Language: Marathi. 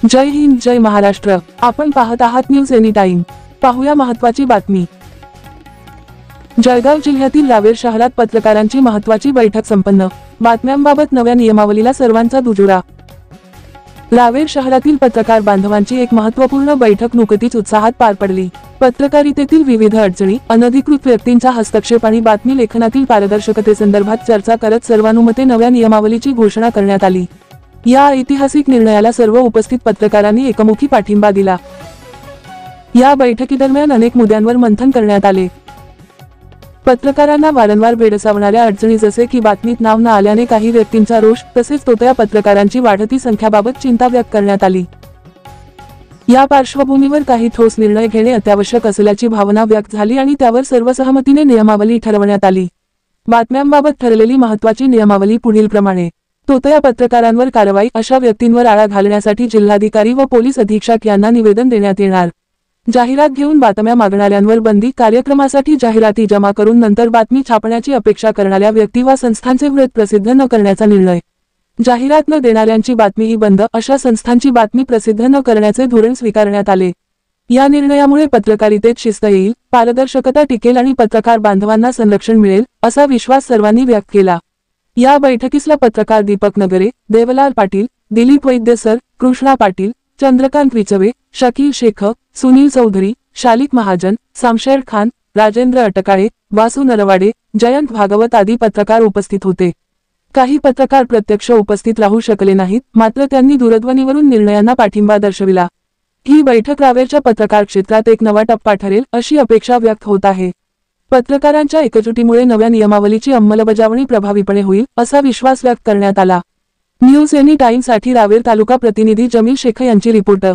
जय हिंद, जय महाराष्ट्र। आपण पाहत आहात न्यूज एनी टाइम। पाहूया महत्त्वाची बातमी। जळगाव जिल्ह्यातील रावेर शहरात पत्रकारांची महत्त्वाची बैठक संपन्न। बातम्यांबाबत नव्या नियमावलीला सर्वांचा दुजोरा। रावेर शहरातील पत्रकार बांधवांची एक महत्त्वपूर्ण बैठक नुकतीच उत्साहात पार पडली। पत्रकारितेतील विविध अडचणी, अनधिकृत व्यक्तींचा हस्तक्षेप आणि बातमी लेखनातील पारदर्शकतेसंदर्भात चर्चा करत सर्वानुमते नव्या नियमावलीची घोषणा करण्यात आली। या ऐतिहासिक निर्णयाला सर्व उपस्थित पत्रकारांनी एकमुखी पाठिंबा दिला। या बैठकीदरम्यान अनेक मुद्द्यांवर मंथन करण्यात आले। पत्रकारांना वारंवार भेडसावणाऱ्या अडचणी जसे की बातमीत नाव न आल्याने काही व्यक्तींचा रोष, तसेच तोतया पत्रकारांची वाढती संख्याबाबत चिंता व्यक्त करण्यात आली। या पार्श्वभूमीवर काही ठोस निर्णय घेणे अत्यावश्यक असल्याची भावना व्यक्त झाली आणि त्यावर सर्वसहमतीने नियमावली ठरवण्यात आली। बातम्यांबाबत ठरलेली महत्त्वाची नियमावली पुढीलप्रमाणे: तोतया पत्रकारांवर कारवाई, अशा व्यक्तींवर आळा घालण्यासाठी जिल्हाधिकारी व पोलीस अधीक्षक यांना निवेदन देण्यात येणार। जाहिरात घेऊन बातम्या मागणाऱ्यांवर बंदी, कार्यक्रमासाठी जाहिराती जमा करून नंतर बातमी छापण्याची अपेक्षा करणाऱ्या व्यक्ती वा संस्थांचे व्रत प्रसिद्ध न करण्याचा निर्णय। जाहिरात न देणाऱ्यांची बातमीही बंद, अशा संस्थांची बातमी प्रसिद्ध न करण्याचे धोरण स्वीकारण्यात आले। या निर्णयामुळे पत्रकारितेत शिस्त येईल, पारदर्शकता टिकेल आणि पत्रकार बांधवांना संरक्षण मिळेल, असा विश्वास सर्वांनी व्यक्त केला। या बैठकीसला पत्रकार दीपक नगरे, देवलाल पाटील, दिलीप वैद्य सर, कृष्णा पाटील, चंद्रकांत विचवे, शकील शेख, सुनील चौधरी, शालिक महाजन, शामशेर खान, राजेंद्र अटकाळे, वासू नरवाडे, जयंत भागवत आदी पत्रकार उपस्थित होते। काही पत्रकार प्रत्यक्ष उपस्थित राहू शकले नाहीत, मात्र त्यांनी दूरध्वनीवरून निर्णयांना पाठिंबा दर्शविला। ही बैठक रावेरच्या पत्रकार क्षेत्रात एक नवा टप्पा ठरेल, अशी अपेक्षा व्यक्त होत आहे। पत्रकारांच्या एकजुटीमुळे नव्या नियमावलीची अंमलबजावणी प्रभावीपणे होईल, असा विश्वास व्यक्त करण्यात आला। न्यूज एनी टाइम साठी रावेर तालुका प्रतिनिधी जमील शेख यांची रिपोर्ट।